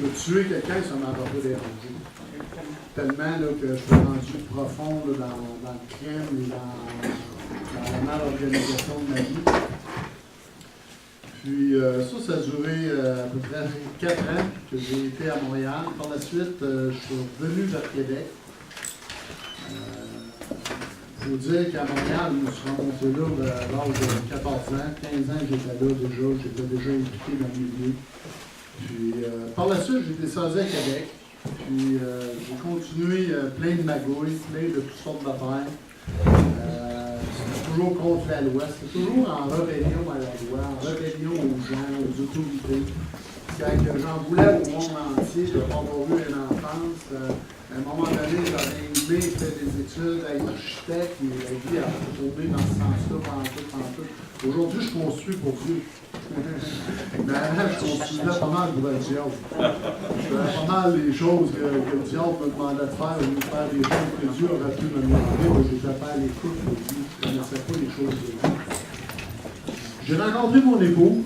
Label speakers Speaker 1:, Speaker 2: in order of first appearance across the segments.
Speaker 1: de tuer quelqu'un, ça m'a pas dérangé. Tellement là, que je suis rendu profond là, dans le crime et dans la mal-organisation de ma vie. Puis ça a duré à peu près 4 ans que j'ai été à Montréal. Par la suite, je suis revenu vers Québec. Il faut dire qu'à Montréal, je me suis remonté là à l'âge de 14 ans. 15 ans, j'étais là déjà. J'étais déjà impliqué dans le milieu. Puis par la suite, j'ai été descendu à Québec. Puis j'ai continué plein de magouilles, plein de toutes sortes d'affaires. C'était toujours contre la loi. C'était toujours en rébellion à la loi, en rébellion aux gens, aux autorités. Quand j'en voulais au monde entier de ne pas avoir eu une enfance, à un moment donné, j'aurais aimé faire des études, être architecte, et la vie a tourné dans ce sens-là, pendant tout. Aujourd'hui, je construis pour Dieu. Mais avant, je construisais pas mal pour le diable. Je faisais pas mal les choses que le diable me demandait de faire, au lieu de faire des choses que Dieu aurait pu me demander. Moi, j'étais pas à l'écoute de Dieu. Je ne connaissais pas les choses de Dieu. J'ai rencontré mon époux,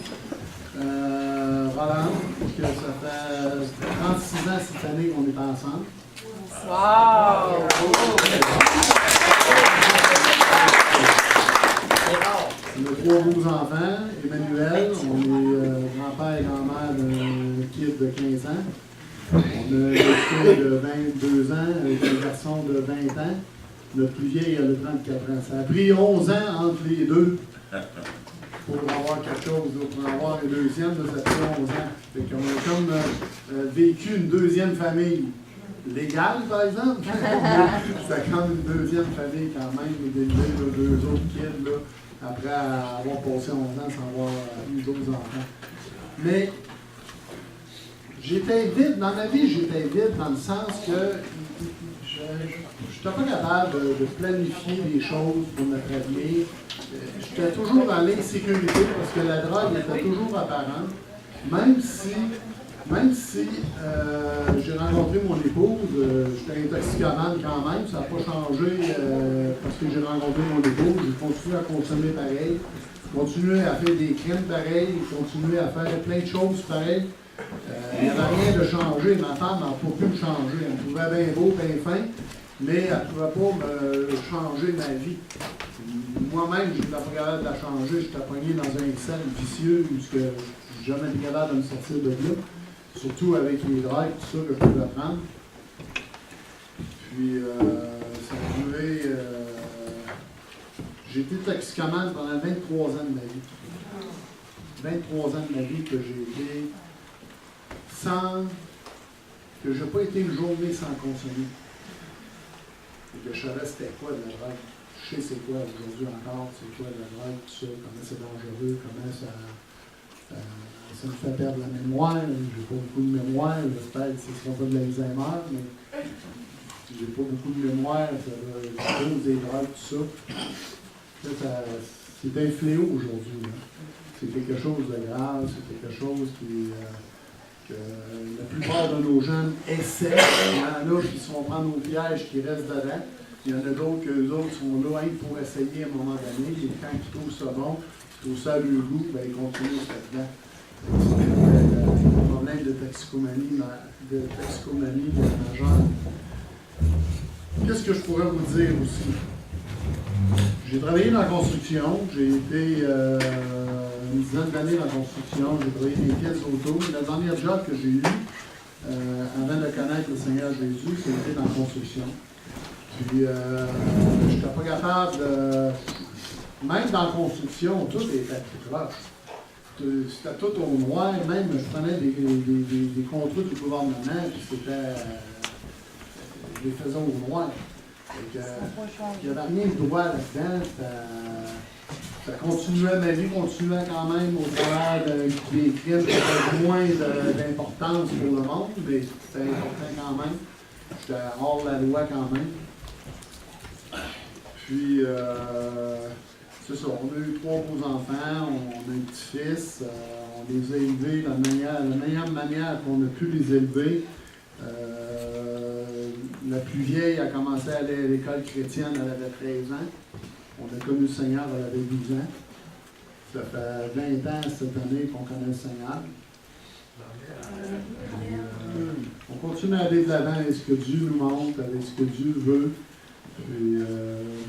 Speaker 1: Roland, que ça fait 36 ans cette année qu'on est ensemble.
Speaker 2: Wow!
Speaker 1: On a 3 beaux enfants. Emmanuel, on est grand-père et grand-mère d'un kid de 15 ans. On a une fille de 22 ans avec un garçon de 20 ans. Notre plus vieille, elle a 34 ans. Ça a pris 11 ans entre les deux pour avoir quelque chose, pour avoir un deuxième, là, ça a pris 11 ans. Fait qu'on a comme vécu une deuxième famille. Légale, par exemple. C'est comme une deuxième famille quand même, d'élever 2 autres kids là, après avoir passé 11 ans sans avoir eu d'autres enfants. Mais j'étais vide, dans ma vie, j'étais vide dans le sens que je n'étais pas capable de planifier les choses pour notre avenir. J'étais toujours dans l'insécurité parce que la drogue était toujours apparente, même si j'ai rencontré mon épouse, j'étais intoxicomane quand même, ça n'a pas changé parce que j'ai rencontré mon épouse, j'ai continué à consommer pareil, continué à faire des crimes pareils, continué à faire plein de choses pareilles. Il n'y avait rien de changé, ma femme n'a pas pu me changer, elle me trouvait bien beau, bien fin, mais elle ne pouvait pas me changer ma vie. Moi-même, je n'étais pas capable de la changer, j'étais pogné dans un cercle vicieux où je n'ai jamais été capable de me sortir de là. Surtout avec les drogues, tout ça que je pouvais prendre. Puis, ça a duré. J'ai été toxicomane pendant 23 ans de ma vie. 23 ans de ma vie que j'ai été sans. Que je n'ai pas été une journée sans consommer. Et que je savais c'était quoi de la drogue. Je sais c'est quoi aujourd'hui encore, c'est quoi de la drogue, tout ça, comment c'est dangereux, comment ça. Ça me fait perdre la mémoire, j'ai pas beaucoup de mémoire, j'espère que ce ne sera pas de l'Alzheimer, mais j'ai pas beaucoup de mémoire, ça cause des drogues, tout ça. C'est un fléau aujourd'hui. C'est quelque chose de grave, c'est quelque chose que la plupart de nos jeunes essaient. Il y en a qui se font prendre au piège, qui restent dedans. Il y en a d'autres que les autres sont là pour essayer à un moment donné, et quand ils trouvent ça bon, ils trouvent ça à leur goût, ben, ils continuent là-dedans. Le problème de toxicomanie majeure. Qu'est-ce que je pourrais vous dire aussi? J'ai travaillé dans la construction, j'ai été une dizaine d'années dans la construction, j'ai travaillé des pièces auto. La dernière job que j'ai eue, avant de connaître le Seigneur Jésus, c'était dans la construction. Puis, je n'étais pas capable de... Même dans la construction, tout était proche. C'était tout au noir, même je prenais des contrats du gouvernement, puis c'était. Je les faisais au noir. Il n'y avait rien de droit là-dedans. Ça continuait, ma vie continuait quand même au travers des crimes qui avaient moins d'importance pour le monde, mais c'était important quand même. J'étais hors de la loi quand même. Puis, c'est ça, on a eu 3 beaux enfants, on a un petit-fils, on les a élevés de la meilleure manière qu'on a pu les élever. La plus vieille a commencé à aller à l'école chrétienne, elle avait 13 ans. On a connu le Seigneur, elle avait 12 ans. Ça fait 20 ans cette année qu'on connaît le Seigneur. On continue à aller de l'avant avec ce que Dieu nous montre, avec ce que Dieu veut. Puis,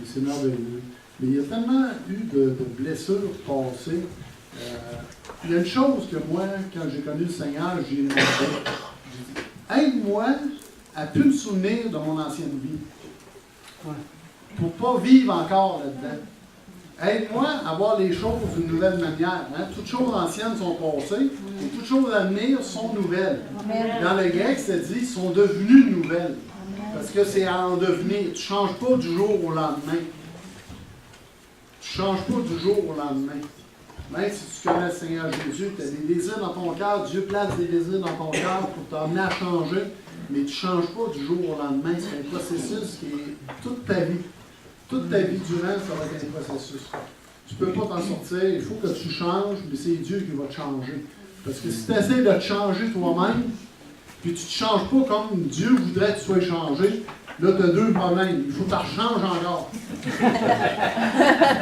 Speaker 1: c'est merveilleux. Mais il y a tellement eu de blessures passées. Il y a une chose que moi, quand j'ai connu le Seigneur, j'ai demandé. J'ai dit, aide-moi à plus me souvenir de mon ancienne vie. Pour ne pas vivre encore là-dedans. Aide-moi à voir les choses d'une nouvelle manière. Hein? Toutes choses anciennes sont passées et toutes choses à venir sont nouvelles. Amen. Dans le grec, c'est dit, sont devenues nouvelles. Amen. Parce que c'est à en devenir. Tu ne changes pas du jour au lendemain. Tu ne changes pas du jour au lendemain. Même si tu connais le Seigneur Jésus, tu as des désirs dans ton cœur, Dieu place des désirs dans ton cœur pour t'amener à changer, mais tu ne changes pas du jour au lendemain. C'est un processus qui est toute ta vie. Toute ta vie durant, ça va être un processus. Tu ne peux pas t'en sortir, il faut que tu changes, mais c'est Dieu qui va te changer. Parce que si tu essaies de te changer toi-même, puis tu ne te changes pas comme Dieu voudrait que tu sois changé, là, tu as deux problèmes. Il faut que tu rechanges encore.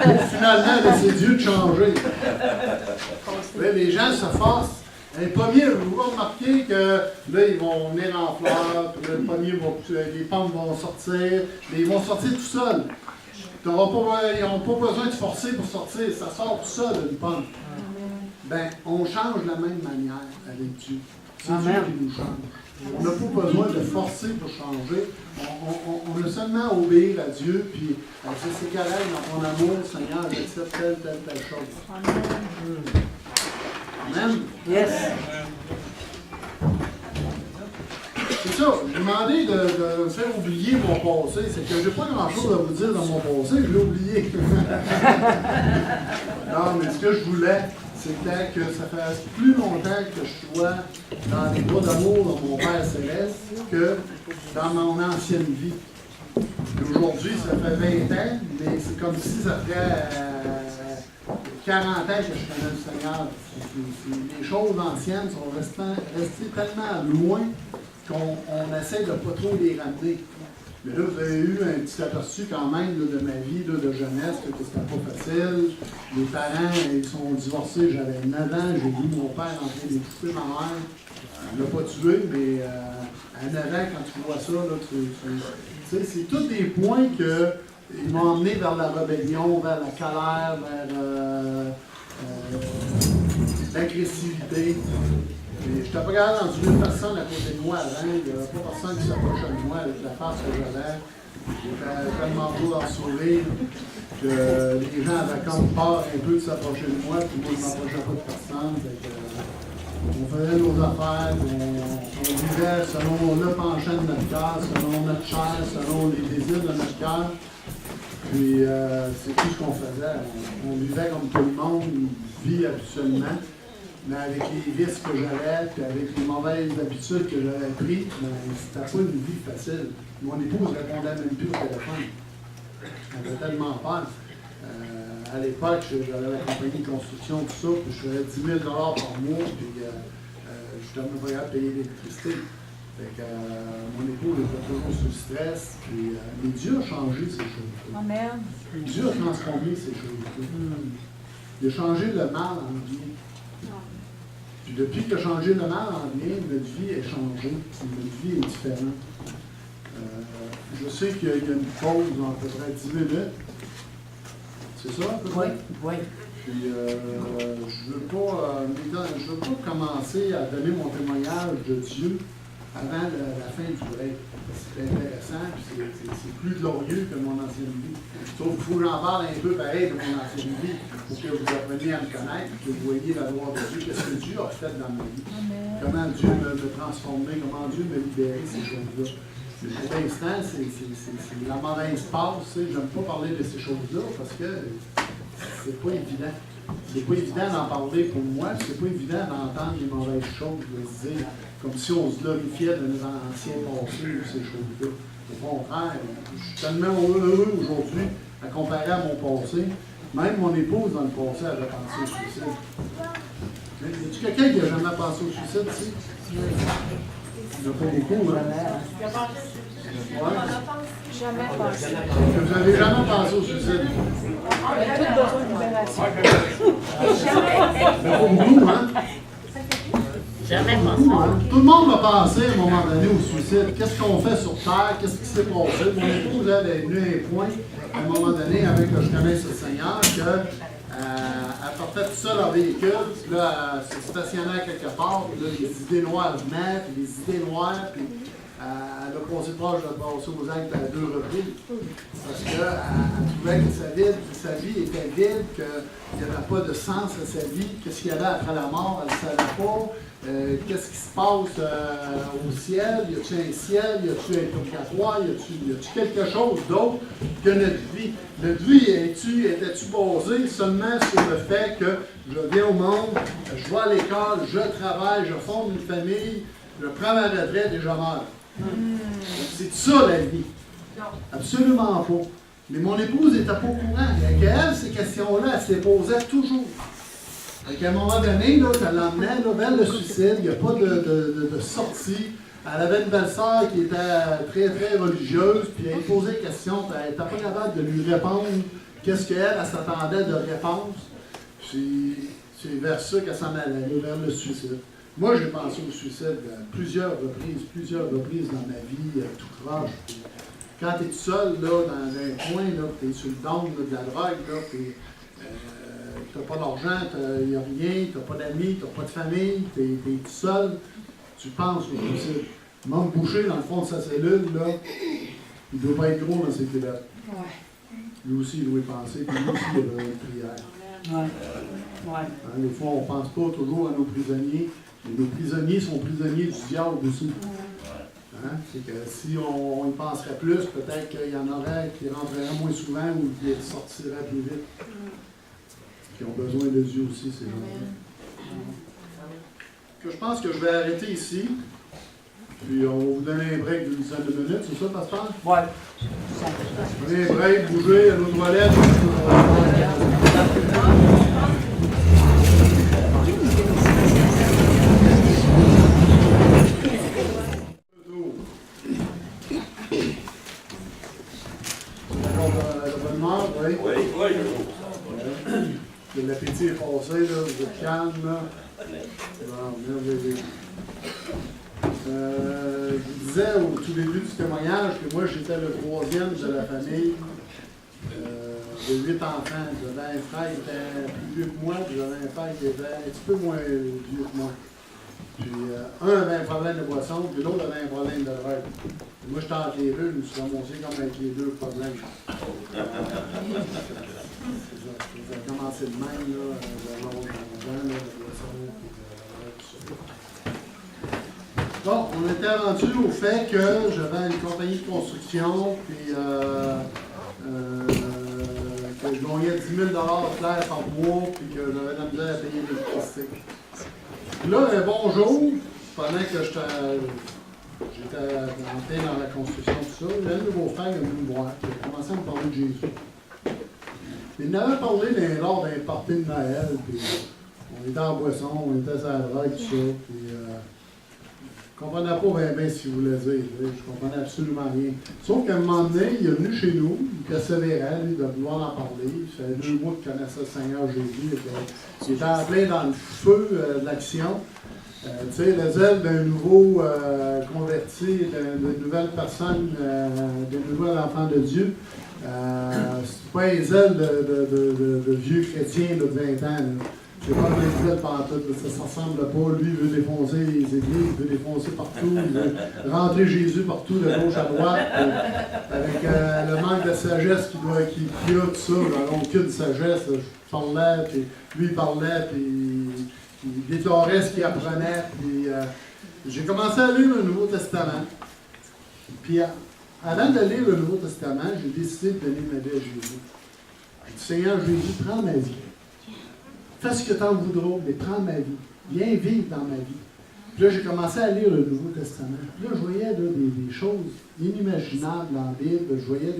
Speaker 1: Pour finalement laisser Dieu te changer. Là, les gens se forcent. Les pommiers, vous allez remarquer que là, ils vont venir en fleurs, puis là, les pommes vont sortir, mais ils vont sortir tout seuls. Ils n'ont pas besoin de forcer pour sortir, ça sort tout seul, une pomme. Ben, on change de la même manière avec Dieu. C'est Dieu qui nous change. On n'a pas besoin de forcer pour changer. On a seulement à obéir à Dieu, puis c'est correct, dans ton amour, Seigneur, j'accepte telle chose. Amen.
Speaker 3: Yes.
Speaker 1: C'est ça, j'ai demandé de me faire oublier mon passé. C'est que j'ai pas grand-chose à vous dire dans mon passé, je l'ai oublié. Non, mais ce que je voulais, c'était que ça fait plus longtemps que je sois dans les bras d'amour de mon Père Céleste que dans mon ancienne vie. Et aujourd'hui, ça fait 20 ans, mais c'est comme si ça ferait 40 ans que je connais le Seigneur. Les choses anciennes sont restées tellement loin qu'on essaie de ne pas trop les ramener. Mais là, vous avez eu un petit aperçu quand même là, de ma vie là, de jeunesse, que c'était pas facile. Mes parents, ils sont divorcés, j'avais 9 ans, j'ai vu mon père en train d'étouffer ma mère. Il ne l'a pas tué, mais à 9 ans, quand tu vois ça, là, tu sais, c'est tous des points qui m'ont emmené vers la rébellion, vers la colère, vers l'agressivité. Je n'étais pas capable d'endurer personne à côté de moi avant. Il n'y avait pas personne qui s'approchait de moi avec la face que j'avais. J'étais tellement beau dans le sourire que les gens avaient comme peur un peu de s'approcher de moi, puis moi je ne m'approchais pas de personne. On faisait nos affaires, on vivait selon le penchant de notre cœur, selon notre chair, selon les désirs de notre cœur. Puis c'est tout ce qu'on faisait. On vivait comme tout le monde vit habituellement. Mais avec les vices que j'avais, puis avec les mauvaises habitudes que j'avais prises, c'était pas une vie facile. Mon épouse ne répondait même plus au téléphone. Elle avait tellement peur. À l'époque, j'avais la compagnie de construction, tout ça, puis je faisais 10 000 $ par mois, puis je n'étais même pas capable de payer l'électricité. Mon épouse était toujours sous stress, puis, mais Dieu a changé ces choses-là.
Speaker 2: Amen.
Speaker 1: Dieu a transformé ces choses-là. Il a changé le mal en bien. Puis depuis qu'il a changé le mal en bien, notre vie est changée, notre vie est différente. Je sais qu'il y a une pause d'à peu près 10 minutes. C'est ça, à peu près?
Speaker 3: Oui.
Speaker 1: Puis je ne veux pas commencer à donner mon témoignage de Dieu avant la fin du break. C'est intéressant, puis c'est plus glorieux que mon ancienne vie. Sauf qu'il faut que j'en parle un peu pareil de mon ancienne vie, pour que vous appreniez à me connaître, que vous voyez la gloire de Dieu, qu'est-ce que Dieu a fait dans ma vie. Amen. Comment Dieu m'a transformé, comment Dieu m'a libéré, ces choses-là. Mais pour l'instant, c'est la mauvaise passe. J'aime pas parler de ces choses-là parce que c'est pas évident. C'est pas évident d'en parler pour moi, c'est pas évident d'entendre les mauvaises choses, de se dire, comme si on se glorifiait de nos anciens passés ou ces choses-là. Au contraire, je suis tellement heureux aujourd'hui à comparer à mon passé. Même mon épouse, dans le passé, avait pensé au suicide. Y a-t-il quelqu'un qui n'a jamais pensé au suicide ici? Il n'y en a pas beaucoup, hein? Ouais.
Speaker 2: Jamais pensé.
Speaker 1: Vous n'avez jamais pensé au suicide?
Speaker 2: On a tout besoin de libération.
Speaker 1: Il n'y en a pas beaucoup, hein?
Speaker 3: Jamais
Speaker 1: Beaucoup,
Speaker 3: pensé.
Speaker 1: hein. Tout le monde va penser à un moment donné au suicide. Qu'est-ce qu'on fait sur Terre? Qu'est-ce qui s'est passé? Mon épouse, elle est venue à un point, à un moment donné, avec que je connaisse le Seigneur, elle partait toute seule en véhicule, puis là, elle se stationnait quelque part, puis là, les idées noires venaient, puis les idées noires, puis elle a passé proche de passer aux actes à 2 reprises. Parce qu'elle trouvait que sa vie était vide, qu'il n'y avait pas de sens à sa vie, qu'est-ce qu'il y avait après la mort, elle ne savait pas. Qu'est-ce qui se passe au ciel? Y a-t-il un ciel? Y a-t-il un purgatoire? Y a-t-il quelque chose d'autre que notre vie? Notre vie était-tu basée seulement sur le fait que je viens au monde, je vais à l'école, je travaille, je fonde une famille, je prends ma retraite et je meurs? C'est ça la vie? Absolument pas. Mais mon épouse n'était pas au courant. Et elle, ces questions-là, elle se les posait toujours. À un moment donné, là, ça l'emmenait vers le suicide, il n'y a pas de sortie. Elle avait une belle-sœur qui était très, très religieuse, puis elle posait des questions, puis elle n'était pas capable de lui répondre qu'est-ce qu'elle s'attendait de réponse. Puis c'est vers ça qu'elle s'en allait, vers le suicide. Moi, j'ai pensé au suicide à plusieurs reprises dans ma vie, tout croche. Quand tu es tout seul, là, dans un coin, tu es sur le dôme de la drogue, puis tu n'as pas d'argent, il n'y a rien, tu n'as pas d'amis, tu n'as pas de famille, tu es tout seul, tu penses au suicide. Manque Boucher, dans le fond de sa cellule, là, il ne doit pas être gros dans ses culottes. Lui aussi, il doit y penser, puis lui aussi, il a une prière. Hein, des fois, on ne pense pas toujours à nos prisonniers, mais nos prisonniers sont prisonniers du diable aussi. Hein? C'est que si on y penserait plus, peut-être qu'il y en aurait qui rentreraient moins souvent ou qui sortiraient plus vite. Qui ont besoin de Dieu aussi, ces gens-là. Je pense que je vais arrêter ici. Puis on va vous donner un break d'une dizaine de minutes, c'est ça, Pasteur?
Speaker 4: Ouais.
Speaker 1: Prenez un break, bougez, à nos toilettes. Oui. L'appétit est passé, là, vous êtes calme, là. Bon, merveilleux. Je vous disais au tout début du témoignage que moi j'étais le 3e de la famille de 8 enfants. J'avais un frère qui était plus vieux que moi, puis j'avais un père qui était un petit peu moins vieux que moi. Puis un avait un problème de boisson, puis l'autre avait un problème de drogue. Moi j'étais entre les deux, je me suis ramassé comme avec les deux problèmes. Ça a commencé de même, là, vers l'âge de 11 ans, la boisson, puis tout ça. Bon, on était rendu au fait que j'avais une compagnie de construction, puis que je gagnais 10 000 clair par mois, puis que j'avais de la misère à payer l'électricité. Puis là, un bon jour, pendant que j'étais en plein dans la construction, tout ça, le nouveau frère est venu me voir, il a commencé à me parler de Jésus. Il m'avait parlé lors d'un party de Noël, puis on était en boisson, on était sur la drogue, tout ça, puis je ne comprenais pas bien ce qu'il voulait dire. Je ne comprenais absolument rien. Sauf qu'à un moment donné, il est venu chez nous, il persévérait, lui, de vouloir en parler. Ça fait 2 mois qu'il connaissait le Seigneur Jésus. Il était en plein dans le feu de l'action. Tu sais, le zèle d'un nouveau converti, d'une nouvelle personne, d'un nouvel enfant de Dieu. C'est pas un zèle de vieux chrétien de 20 ans. Là. C'est pas le même zèle pantoute, ça ne ressemble pas. Lui, il veut défoncer les églises, il veut défoncer partout, il veut rentrer Jésus partout, de gauche à droite, avec le manque de sagesse qu'il a, tout ça, dans aucune sagesse. Je parlais, puis lui, il parlait, puis il déclarait ce qu'il apprenait. Puis j'ai commencé à lire le Nouveau Testament. Puis avant de lire le Nouveau Testament, j'ai décidé de donner ma vie à Jésus. J'ai dit, Seigneur Jésus, prends ma vie. Fais ce que tu en voudras, mais prends ma vie. Viens vivre dans ma vie. Puis là, j'ai commencé à lire le Nouveau Testament. Puis là, je voyais là, des choses inimaginables dans la Bible. Je voyais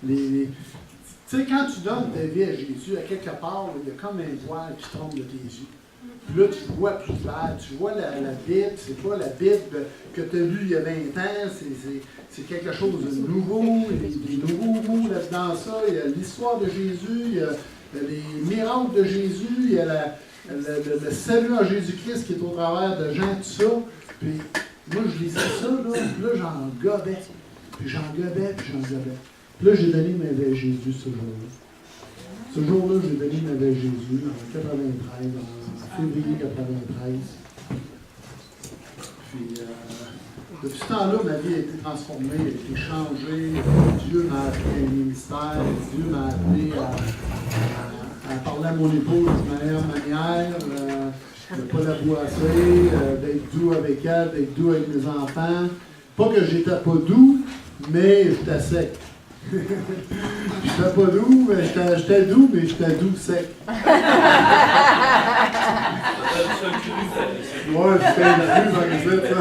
Speaker 1: tu sais, quand tu donnes ta vie à Jésus, à quelque part, il y a comme un voile qui tombe de tes yeux. Puis là, tu vois plus clair. Tu vois la Bible, c'est pas la Bible que tu as lue il y a 20 ans. C'est quelque chose de nouveau. Il y a des nouveaux mots là-dedans ça. Il y a l'histoire de Jésus. Il y a les miracles de Jésus, il y a le salut en Jésus-Christ qui est au travers de gens, tout ça. Puis moi, je lisais ça, là, puis là, j'en gobais. Puis j'en gobais, puis j'en gobais. Puis là, j'ai donné ma vie à Jésus ce jour-là. Ce jour-là, j'ai donné ma vie à Jésus en 93, en février 93. Puis, depuis ce temps-là, ma vie a été transformée, a été changée. Dieu m'a appris un ministère, Dieu m'a appris à parler à mon épouse de meilleure manière, de ne pas la boisser, d'être doux avec elle, d'être doux avec mes enfants. Pas que j'étais pas doux, mais j'étais sec. J'étais pas doux, mais j'étais doux, mais j'étais doux sec. Ouais, j'étais inclus dans les autres, ça.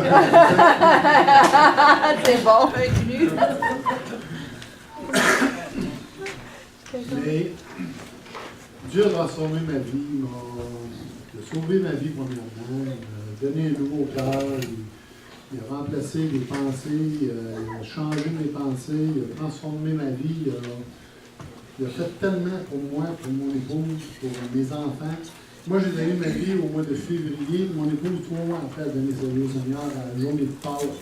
Speaker 2: C'est bon, inclus.
Speaker 1: Mais Dieu a transformé ma vie, il a sauvé ma vie premièrement, il m'a donné un nouveau cœur, il a remplacé mes pensées, il a changé mes pensées, il a transformé ma vie, il a fait tellement pour moi, pour mon épouse, pour mes enfants. Moi, j'ai donné ma vie au mois de février. Mon épouse, 3 mois après, a donné sa vie au Seigneur à la journée de Pâques.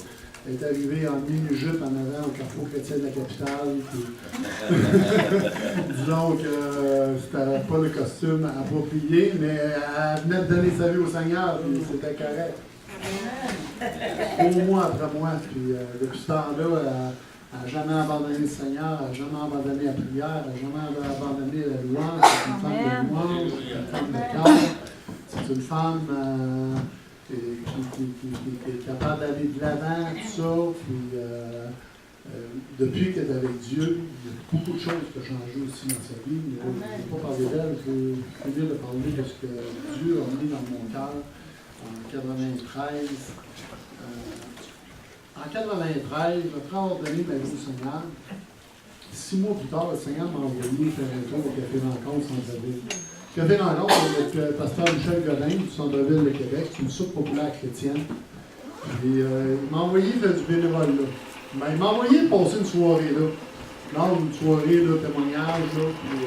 Speaker 1: Elle est arrivée en mini-jupe en avant au Carrefour chrétien de la capitale. Disons que c'était pas le costume approprié, mais elle venait de donner sa vie au Seigneur, puis c'était correct. 3 mois après moi, puis depuis ce temps-là, elle n'a jamais abandonné le Seigneur, elle n'a jamais abandonné la prière, elle n'a jamais abandonné la louange. C'est une femme de louange, c'est une femme de cœur, c'est une femme qui est capable d'aller de l'avant, tout ça. Puis, depuis qu'elle est avec Dieu, il y a beaucoup de choses qui ont changé aussi dans sa vie. Mais je ne vais pas parler d'elle, je veux finir de parler de ce que Dieu a mis dans mon cœur en 93. En 93, après avoir donné ma vie au Seigneur, 6 mois plus tard, le Seigneur m'a envoyé faire un tour au Café Rencontre Centre-Ville. Café Rencontre avec le pasteur Michel Godin du Centre-Ville de Québec, c'est une soupe populaire chrétienne. Et il m'a envoyé faire du bénévole là. Ben, il m'a envoyé passer une soirée là. Lors d'une soirée, là, témoignage, là. Puis,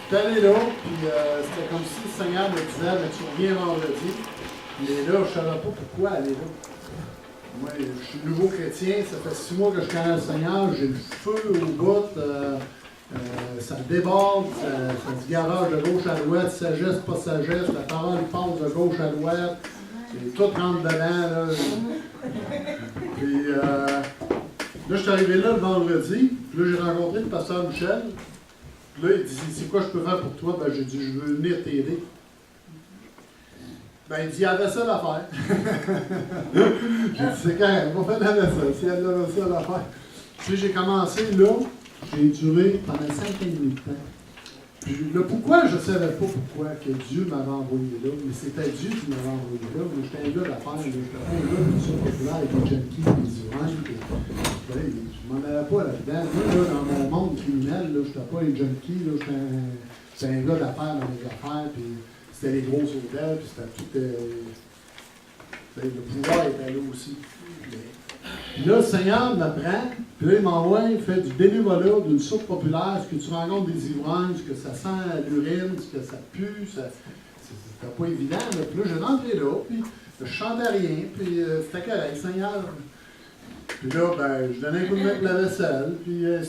Speaker 1: j'étais allé là, puis c'était comme si le Seigneur me disait, ben, tu reviens vendredi. Mais là, je ne savais pas pourquoi aller là. Moi, je suis nouveau chrétien, ça fait 6 mois que je connais le Seigneur, j'ai le feu au bout, ça déborde, ça se garage de gauche à l'ouest, sagesse, pas sagesse, la parole passe de gauche à l'ouest, et tout rentre dedans, là. Puis là, je suis arrivé là le vendredi, puis là, j'ai rencontré le pasteur Michel, puis là, il dit, c'est quoi je peux faire pour toi? Ben, j'ai dit, je veux venir t'aider. Ben, il dit, il y avait ça l'affaire. J'ai dit, c'est correct, on va faire la vaisselle, si elle avait ça l'affaire. Puis j'ai commencé là, j'ai duré pendant 5 ans et demi de temps. Puis le pourquoi, je ne savais pas pourquoi que Dieu m'avait envoyé là, mais c'était Dieu qui m'avait envoyé là. Moi, j'étais un gars d'affaires, j'étais pas un gars de ça populaire avec des junkies, des ivrognes. Je m'en allais pas là-dedans. Moi, là, dans mon monde criminel, je n'étais pas un junkie, j'étais un gars d'affaires dans les affaires. Puis, c'était les gros hôtels, puis c'était tout. Le pouvoir était là aussi. Puis là, le Seigneur m'apprend, puis là, il m'envoie, il fait du bénévolat d'une soupe populaire, ce que tu rencontres des ivrognes, ce que ça sent l'urine, ce que ça pue, c'était pas évident. Là. Puis là, je rentrais là, puis je chantais rien, puis c'était correct, Seigneur. Puis là, ben, je donnais un coup de main pour la vaisselle, puis à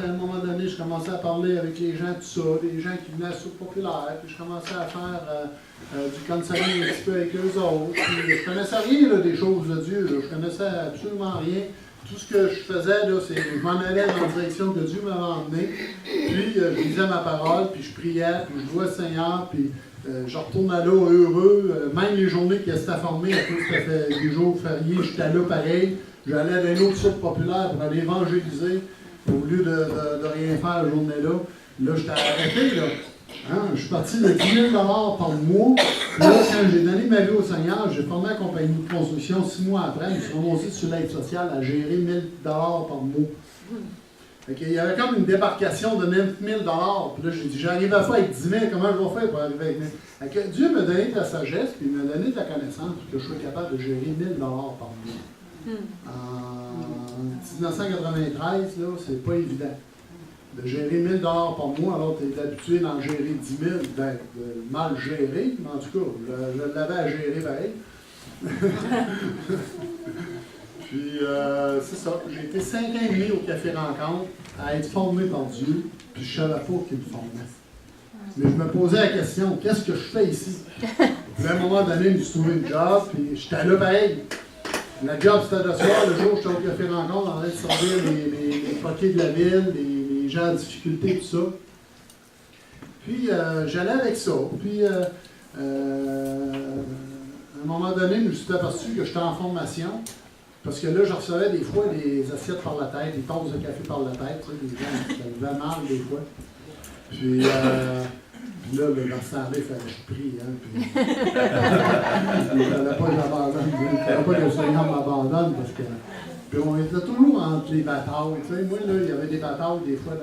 Speaker 1: un moment donné, je commençais à parler avec les gens, tout ça, les gens qui venaient à la soupe populaire, puis je commençais à faire du counseling un petit peu avec eux autres, puis je connaissais rien là, des choses de Dieu, là. Je connaissais absolument rien. Tout ce que je faisais, là, c'est je m'en allais dans la direction que Dieu m'avait emmené, puis je lisais ma parole, puis je priais, puis je louais le Seigneur, puis je retournais là heureux, même les journées qui étaient formées, à cause que ça fait des jours fériés, j'étais là pareil. J'allais à une autre soupe populaire pour aller évangéliser au lieu de rien faire la journée-là. Là, j'étais arrêté, là. Hein? Je suis parti de 10 000 par mois. Là, quand j'ai donné ma vie au Seigneur, j'ai formé la compagnie de construction 6 mois après. Je me suis remonté sur l'aide sociale à gérer 1 000 par mois. Il y avait comme une débarcation de 9 000 Puis là, j'ai dit, j'arrive à faire avec 10 000, comment je vais faire pour arriver avec 1 000 Dieu m'a donné de la sagesse, puis il m'a donné de la connaissance pour que je sois capable de gérer 1 000 par mois. En 1993, là, c'est pas évident. de gérer 1 000 $ par mois, alors tu es habitué d'en gérer 10 000, ben, de mal gérer, mais en tout cas, je l'avais à gérer pareil. Puis, c'est ça, j'ai été 5 ans et demi au Café Rencontre à être formé par Dieu, puis je savais pas qu'il me formait. Mais je me posais la question, qu'est-ce que je fais ici? Puis à un moment donné, je me suis trouvé une job, puis j'étais là pareil. La job, c'était de soir, le jour où j'étais au Café Rencontre, en train de servir les poquets de la ville, les gens en difficulté, tout ça. Puis, j'allais avec ça. Puis, à un moment donné, je me suis aperçu que j'étais en formation. Parce que là, je recevais des fois des assiettes par la tête, des tasses de café par la tête. Tu sais, des gens, ça me fait mal des fois. Puis là, dans ce temps-là, il fallait que je prie. Hein, puis, il ne fallait pas que j'abandonne. Il ne fallait pas que le Seigneur m'abandonne. Parce que, puis on était toujours entre les batailles. Tu sais, moi, là, il y avait des batailles des fois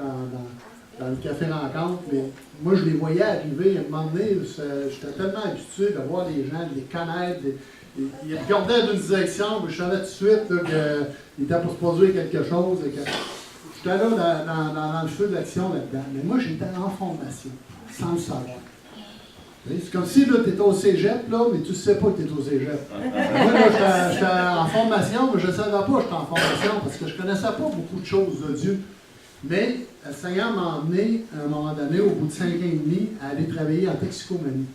Speaker 1: dans le Café Rencontre. Mais moi, je les voyais arriver. À un moment donné, j'étais tellement habitué de voir les gens, de les connaître. Ils regardaient d'une direction, mais je savais tout de suite qu'il était pour se produire quelque chose. Et que j'étais là dans le feu de l'action là-dedans. Mais moi, j'étais en formation, sans le savoir. C'est comme si tu étais au cégep, là, mais tu ne sais pas que tu es au cégep. Moi, là, j'étais en formation, mais je ne savais pas que j'étais en formation parce que je ne connaissais pas beaucoup de choses de Dieu. Mais le Seigneur m'a emmené, à un moment donné, au bout de 5 ans et demi, à aller travailler en toxicomanie.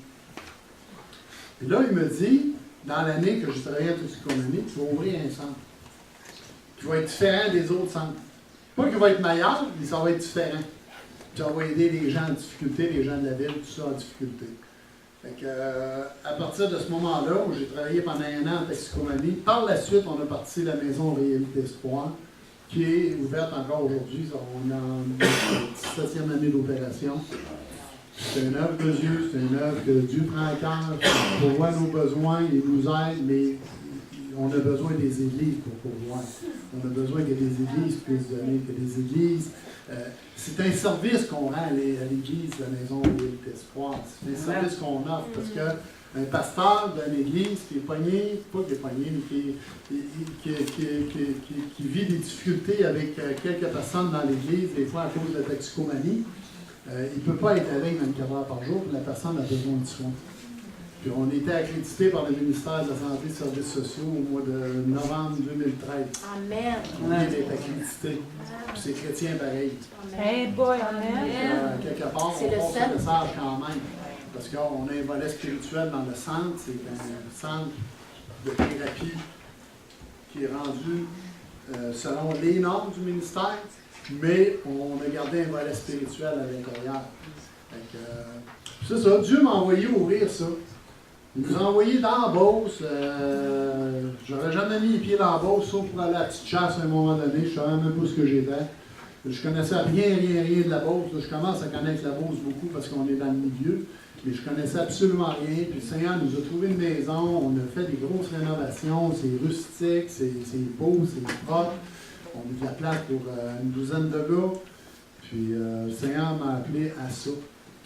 Speaker 1: Et là, il me dit, dans l'année que je travaillais en toxicomanie, tu vas ouvrir un centre qui va être différent des autres centres. Pas qu'il va être meilleur, mais ça va être différent. Tu vas aider les gens en difficulté, les gens de la ville, tout ça en difficulté. Fait que, à partir de ce moment-là, où j'ai travaillé pendant 1 an en toxicomanie, par la suite, on a parti la maison Réalité Espoir, qui est ouverte encore aujourd'hui. On est en 17e année d'opération. C'est une œuvre de Dieu, c'est une œuvre que Dieu prend à cœur, pour voir nos besoins, il nous aide, mais on a besoin des églises pour pouvoir. On a besoin que des églises puissent donner, que des églises. C'est un service qu'on rend à l'église, la maison Réalité Espoir. C'est un service qu'on offre parce qu'un pasteur d'une église qui est pogné, pas qui est pogné, mais qui vit des difficultés avec quelques personnes dans l'église, des fois à cause de la toxicomanie. Il ne peut pas être avec 24 heures par jour, la personne a besoin de soins. Puis on était accrédité par le ministère de la Santé et des Services sociaux au mois de novembre 2013.
Speaker 2: Amen.
Speaker 1: On est accrédité. Puis c'est chrétien pareil.
Speaker 2: Hey boy, amen.
Speaker 1: Quelque part, on passe le message quand même. Parce qu'on a un volet spirituel dans le centre. C'est un centre de thérapie qui est rendu selon les normes du ministère. Mais on a gardé un volet spirituel à l'intérieur. C'est ça, Dieu m'a envoyé ouvrir ça. Il nous a envoyé dans la Beauce. J'aurais jamais mis les pieds dans la Beauce, sauf pour aller à la petite chasse à un moment donné. Je ne savais même pas ce que j'étais. Je connaissais rien de la Beauce. Je commence à connaître la Beauce beaucoup parce qu'on est dans le milieu. Mais je connaissais absolument rien. Puis le Seigneur nous a trouvé une maison. On a fait des grosses rénovations. C'est rustique, c'est beau, c'est propre. On a de la place pour une douzaine de gars. Puis le Seigneur m'a appelé à ça.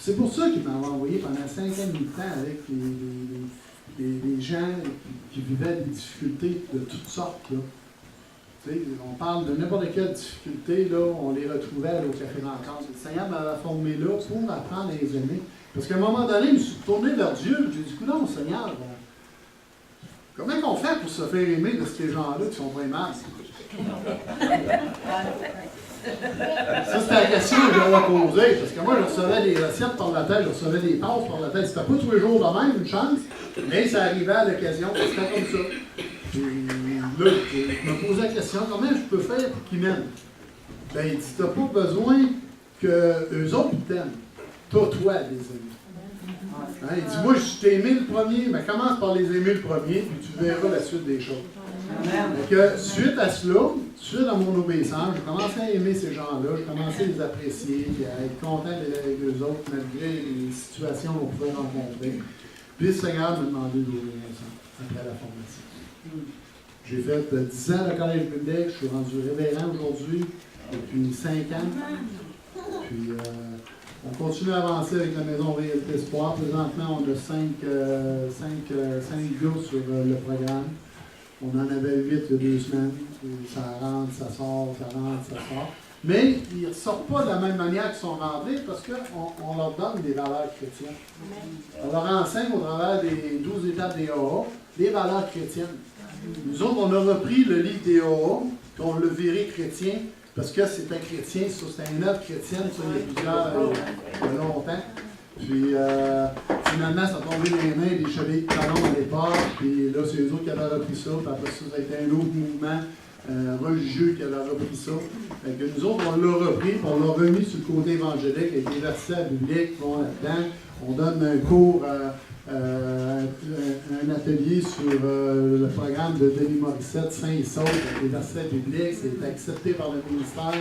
Speaker 1: C'est pour ça qu'il m'avait envoyé pendant 5 ans et demi de temps avec les gens qui vivaient des difficultés de toutes sortes. Là. Tu sais, on parle de n'importe quelle difficulté, là, on les retrouvait au Café Rencontre. Le Seigneur m'avait formé là pour apprendre à les aimer. Parce qu'à un moment donné, je me suis tourné vers Dieu et j'ai dit, non, Seigneur, comment on fait pour se faire aimer de ces gens-là qui sont pas aimables? Ça, c'était la question que j'avais posée. Parce que moi, je recevais des recettes par la tête, je recevais des passes par la tête. C'était pas tous les jours de même, une chance, mais ça arrivait à l'occasion. C'était comme ça. Puis là, je me posais la question, comment je peux faire pour qu'ils m'aiment? Ben, il dit, t'as pas besoin qu'eux autres t'aiment. Toi, les aimer. Hein, il dit, moi, je t'ai aimé le premier, mais commence par les aimer le premier, puis tu verras la suite des choses. Donc, suite à cela, suite à mon obéissance, j'ai commencé à aimer ces gens-là, j'ai commencé à les apprécier, à être content d'être avec eux autres, malgré les situations qu'on pouvait rencontrer. Puis le Seigneur m'a demandé d'ouvrir un centre après la formation. J'ai fait 10 ans de collège biblique, je suis rendu révérend aujourd'hui, depuis 5 ans. Puis on continue à avancer avec la maison Réalité Espoir. Présentement, on a 5 gars sur le programme. On en avait 8 il y a 2 semaines. Ça rentre, ça sort, ça rentre, ça sort. mais ils ne ressortent pas de la même manière qu'ils sont rentrés parce qu'on leur donne des valeurs chrétiennes. On leur enseigne au travers des 12 étapes des AA des valeurs chrétiennes. Nous autres, on a repris le livre des AA, puis on l'a viré chrétien, parce que c'était chrétien, c'était une œuvre chrétienne, ça, il y a plusieurs, il y a longtemps. Puis, finalement, ça a tombé dans les mains des chevaliers de talon à l'époque, puis là, c'est eux autres qui avaient repris ça, puis après ça, ça a été un autre mouvement religieux qui avait repris ça. Fait que nous autres, on l'a repris, puis on l'a remis sur le côté évangélique, avec des versets bibliques qui vont là-dedans. On donne un cours, un atelier sur le programme de Denis Morissette, Saint et Sauf, avec des versets bibliques, c'est accepté par le ministère.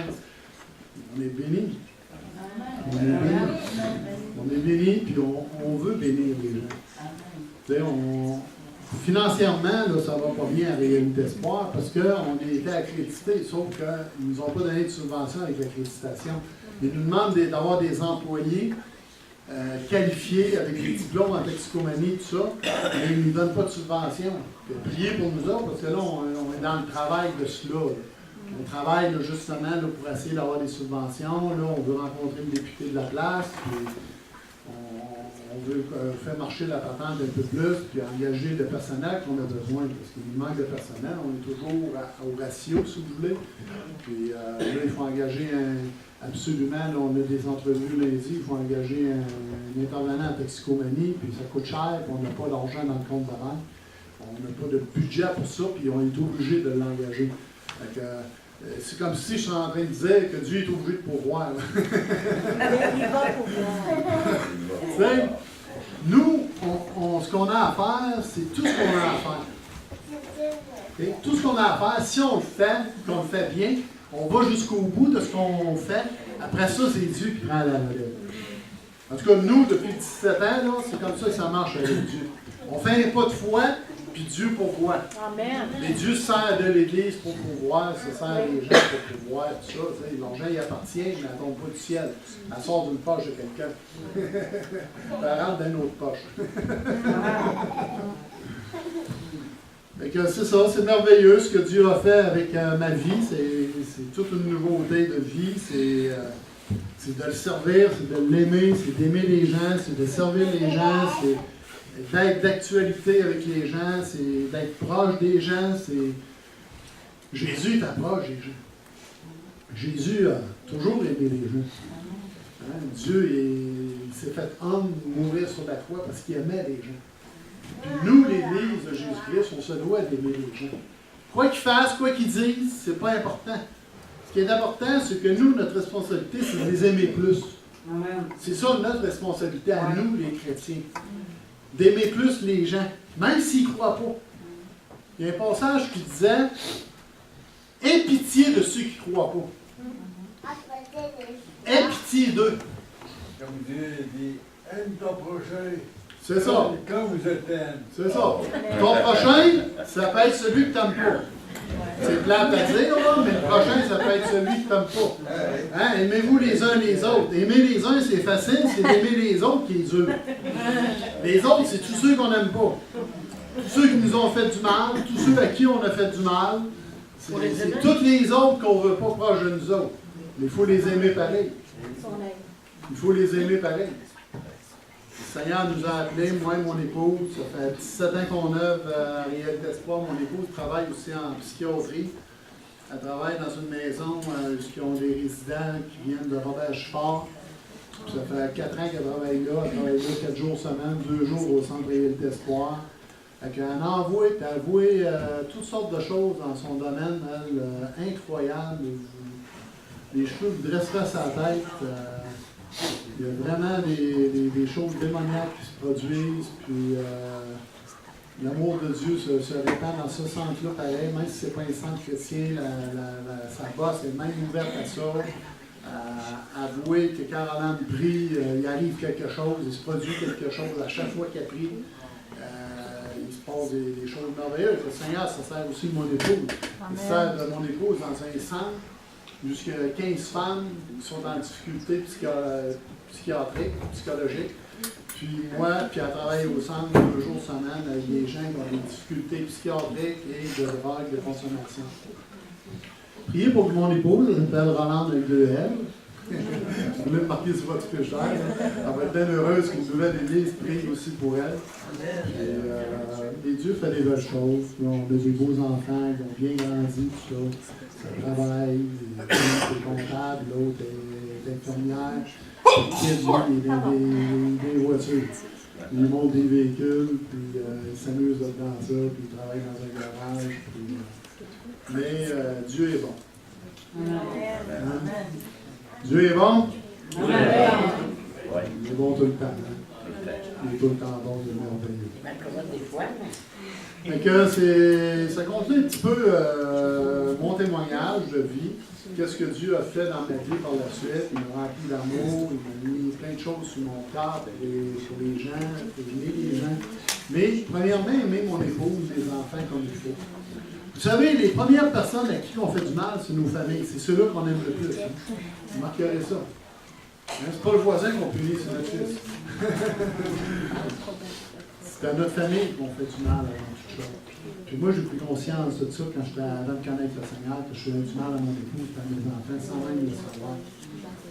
Speaker 1: On est bénis. On est bénis. On est bénis, puis on veut bénir les gens. Tu sais, financièrement, là, ça ne va pas bien à Réalité Espoir parce qu'on a été accrédités, sauf qu'ils ne nous ont pas donné de subvention avec l'accréditation. Ils nous demandent d'avoir des employés qualifiés avec des diplômes en toxicomanie, tout ça, mais ils ne nous donnent pas de subvention. Priez pour nous autres, parce que là, on est dans le travail de cela. Là. On travaille là, justement là, pour essayer d'avoir des subventions. Là, on veut rencontrer le député de la place, puis on veut faire marcher la patente un peu plus, puis engager le personnel qu'on a besoin, parce qu'il nous manque de personnel. On est toujours au ratio, si vous voulez. Puis là, il faut engager absolument, là, on a des entrevues lundi, il faut engager un intervenant en toxicomanie, puis ça coûte cher, puis on n'a pas d'argent dans le compte de banque. On n'a pas de budget pour ça, puis on est obligé de l'engager. C'est comme si je suis en train de dire que Dieu est obligé de pourvoir.
Speaker 2: Il va pouvoir.
Speaker 1: Nous, ce qu'on a à faire, c'est tout ce qu'on a à faire. Okay? Tout ce qu'on a à faire, si on le fait, qu'on le fait bien, on va jusqu'au bout de ce qu'on fait. Après ça, c'est Dieu qui prend la relève. En tout cas, nous, depuis 17 ans, là, c'est comme ça que ça marche avec Dieu. On fait un pas de foi, puis Dieu pourvoit.
Speaker 2: Amen.
Speaker 1: Mais Dieu sert de l'Église pour pouvoir, ça sert les gens pour pouvoir, tout ça. L'argent, il appartient, mais elle ne tombe pas du ciel. Elle sort d'une poche de quelqu'un. Elle rentre dans une autre poche. Fait que c'est ça, c'est merveilleux ce que Dieu a fait avec ma vie. C'est toute une nouveauté de vie. C'est de le servir, c'est de l'aimer, c'est d'aimer les gens, c'est de servir les gens, c'est d'être d'actualité avec les gens, c'est d'être proche des gens. Jésus est proche des gens. Jésus a toujours aimé les gens. Hein? Dieu il s'est fait homme mourir sur la croix parce qu'il aimait les gens. Puis nous, l'Église de Jésus-Christ, on se doit d'aimer les gens. Quoi qu'ils fassent, quoi qu'ils disent, c'est pas important. Ce qui est important, c'est que nous, notre responsabilité, c'est de les aimer plus. C'est ça notre responsabilité à nous, les chrétiens. D'aimer plus les gens, même s'ils ne croient pas. Il y a un passage qui disait « Aie pitié de ceux qui ne croient pas. Aie pitié d'eux. »
Speaker 3: Comme Dieu dit, aime ton prochain.
Speaker 1: C'est ça.
Speaker 3: Quand vous êtes aime.
Speaker 1: C'est ça. Ton prochain, ça peut être celui que tu n'aimes pas. C'est plate à dire, là, mais le prochain, ça peut être celui que tu n'aimes pas. Hein? Aimez-vous les uns les autres. Aimer les uns, c'est facile, c'est d'aimer les autres qui est dur. Les autres, c'est tous ceux qu'on n'aime pas. Tous ceux qui nous ont fait du mal, tous ceux à qui on a fait du mal. C'est tous les autres qu'on ne veut pas proche de nous autres. Mais il faut les aimer pareil. Il faut les aimer pareil. Le Seigneur nous a appelés, moi et mon épouse, ça fait 17 ans qu'on œuvre à Réalité Espoir. Mon épouse travaille aussi en psychiatrie. Elle travaille dans une maison où ont des résidents qui viennent de Robert-Fort. Ça fait 4 ans qu'elle travaille là. Elle travaille là 4 jours semaine, 2 jours au centre Réalité Espoir. Elle a envoyé toutes sortes de choses dans son domaine, elle, incroyables. Les cheveux vous dresseraient sa tête. Il y a vraiment des choses démoniaques qui se produisent, puis l'amour de Dieu se répand dans ce centre-là pareil, même si ce n'est pas un centre chrétien, sa bosse est même ouverte à ça. Avouer que quand Caroline prie, il arrive quelque chose, il se produit quelque chose à chaque fois qu'elle prie. Il se passe des choses merveilleuses. Le Seigneur, ça sert aussi de mon épouse. Il sert de mon épouse dans un centre. Jusqu'à 15 femmes qui sont en difficulté psychologique. Puis moi, puis elle travaille au centre 2 jours semaine avec des gens qui ont des difficultés psychiatriques et de drogue de consommation. Priez pour mon épouse, elle s'appelle Rolande avec 2 L. Vous voulez me marquer sur votre fiche d'air. Elle va être bien heureuse qu'une nouvelle église prie aussi pour elle. Et Dieu fait des belles choses. On a des beaux enfants qui ont bien grandi, tout ça. Ça travaille, l'un est comptable, l'autre est infirmière. Le kid, des voitures. Il monte des véhicules, puis il s'amuse dans ça, puis il travaille dans un garage. Mais Dieu est bon. Hein? Dieu est bon? Il est bon tout le temps. Hein? Il est tout le temps bon, il est merveilleux. Fait que ça continue un petit peu mon témoignage de vie. Qu'est-ce que Dieu a fait dans ma vie par la suite? Il m'a rempli d'amour, il m'a mis plein de choses sur mon cœur, sur les gens, aimer les gens. Mais, premièrement, aimer mon épouse, mes enfants comme il faut. Vous savez, les premières personnes à qui on fait du mal, c'est nos familles. C'est ceux-là qu'on aime le plus. Hein? Vous marquerez ça. Hein? C'est pas le voisin qu'on punit, c'est notre fils. C'est à notre famille qu'on fait du mal avant toute chose. Puis moi, j'ai pris conscience de ça quand j'étais avant de connaître le Seigneur, que je faisais du mal à mon épouse et à mes enfants, sans même le savoir.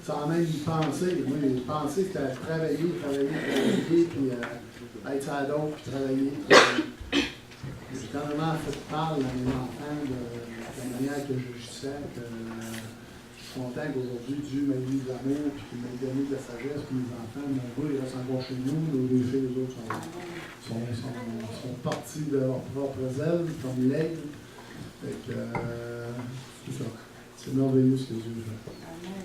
Speaker 1: Sans même y penser. Moi, penser, c'était travailler, puis être sur la dos, puis travailler. J'ai quand même fait mal à mes enfants de la manière que j'agissais, que je suis content qu'aujourd'hui Dieu m'a mis de l'amour, puis qu'il m'a donné de la sagesse, puis mes enfants, mon gars, ils restent encore chez nous, les filles, les autres sont partis de leurs propres ailes, comme l'aigle. Fait que, c'est ça. C'est merveilleux ce que Dieu fait.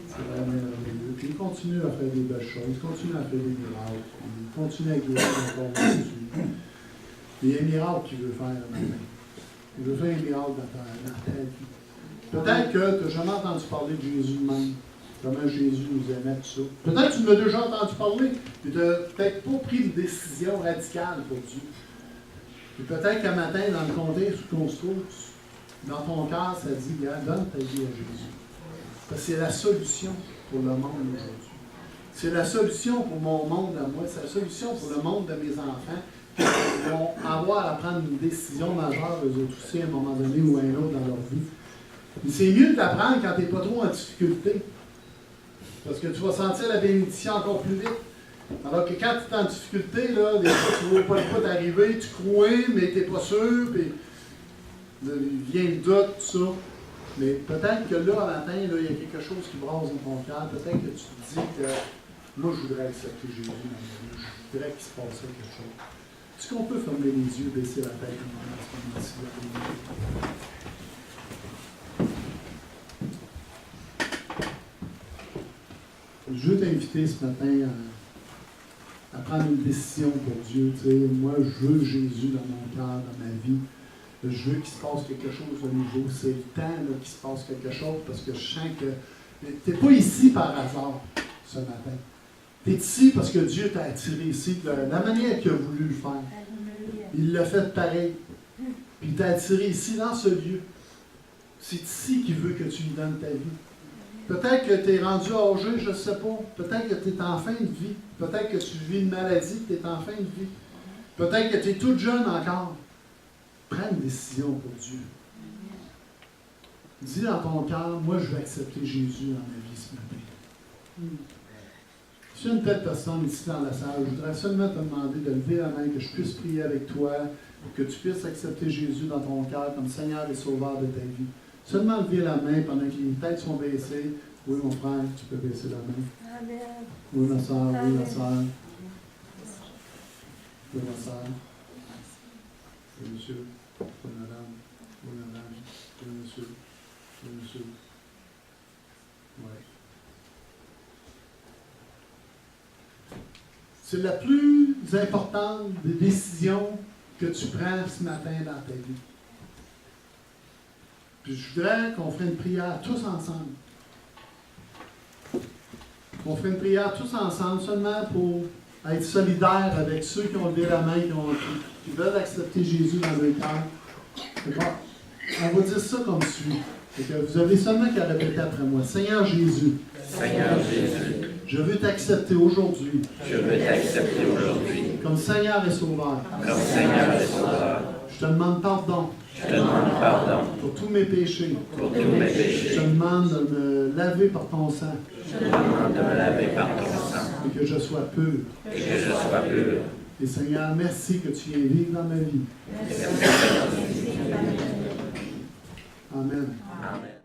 Speaker 1: C'est vraiment merveilleux. Puis il continue à faire des belles choses, il continue à faire des miracles, il continue à guérir encore aujourd'hui. Il y a un miracle qu'il veut faire maintenant. Il veut faire un miracle dans ta vie. Peut-être que tu n'as jamais entendu parler de Jésus de même. Comment Jésus nous aimait, tout ça. Peut-être que tu m'as déjà entendu parler, mais tu n'as peut-être pas pris une décision radicale pour Dieu. Et peut-être qu'un matin, dans le contexte où on se trouve, dans ton cœur, ça dit, donne ta vie à Jésus. Parce que c'est la solution pour le monde aujourd'hui. C'est la solution pour mon monde à moi. C'est la solution pour le monde de mes enfants. Qui vont avoir à prendre une décision majeure, eux autres aussi, à un moment donné ou à un autre dans leur vie. Mais c'est mieux de la prendre quand tu n'es pas trop en difficulté. Parce que tu vas sentir la bénédiction encore plus vite. Alors que quand tu es en difficulté, là, des fois, tu ne vois pas le pas t'arriver, tu crois, mais tu n'es pas sûr, puis il vient le doute, tout ça. Mais peut-être que là, à matin, là, il y a quelque chose qui brasse dans ton cœur. Peut-être que tu te dis que moi, je voudrais accepter Jésus dans ma vie. Je voudrais qu'il se passe quelque chose. Est-ce qu'on peut fermer les yeux, baisser la tête à ce moment-ci? Je veux t'inviter ce matin à prendre une décision pour Dieu. Tu sais, moi, je veux Jésus dans mon cœur, dans ma vie. Je veux qu'il se passe quelque chose de nouveau. C'est le temps là, qu'il se passe quelque chose parce que je sens que tu n'es pas ici par hasard ce matin. Tu es ici parce que Dieu t'a attiré ici de la manière qu'il a voulu le faire. Il l'a fait pareil. Puis il t'a attiré ici dans ce lieu. C'est ici qu'il veut que tu lui donnes ta vie. Peut-être que tu es rendu âgé, je ne sais pas. Peut-être que tu es en fin de vie. Peut-être que tu vis une maladie, tu es en fin de vie. Peut-être que tu es toute jeune encore. Prends une décision pour Dieu. Dis dans ton cœur, moi je vais accepter Jésus dans ma vie ce matin. Si une telle personne ici dans la salle, je voudrais seulement te demander de lever la main, que je puisse prier avec toi, pour que tu puisses accepter Jésus dans ton cœur comme Seigneur et Sauveur de ta vie. Seulement lever la main pendant que les têtes sont baissées. Oui, mon frère, tu peux baisser la main.
Speaker 2: Amen.
Speaker 1: Oui, ma soeur, oui, ma soeur. Oui, ma soeur. Oui, monsieur. Oui, madame. Oui, madame. Oui, monsieur. Oui, monsieur. Oui. C'est la plus importante des décisions que tu prends ce matin dans ta vie. Puis je voudrais qu'on ferait une prière tous ensemble. Qu'on ferait une prière tous ensemble seulement pour être solidaires avec ceux qui ont levé la main, qui veulent accepter Jésus dans leur cœur. On va dire ça comme suit. Que vous avez seulement qu'à répéter après moi. Seigneur Jésus.
Speaker 4: Seigneur Jésus,
Speaker 1: Je veux t'accepter aujourd'hui
Speaker 4: je veux t'accepter aujourd'hui
Speaker 1: comme Seigneur et Sauveur.
Speaker 4: comme Seigneur et Sauveur.
Speaker 1: Je te demande pardon
Speaker 4: Je te demande pardon
Speaker 1: pour tous mes péchés.
Speaker 4: pour tous mes
Speaker 1: Je
Speaker 4: péchés.
Speaker 1: te demande de me laver par ton sang
Speaker 4: Je te demande de me laver par ton sang
Speaker 1: et que je sois pur.
Speaker 4: et que je sois pur.
Speaker 1: Et Seigneur, merci que tu viens vivre dans ma vie. Amen.
Speaker 4: Amen.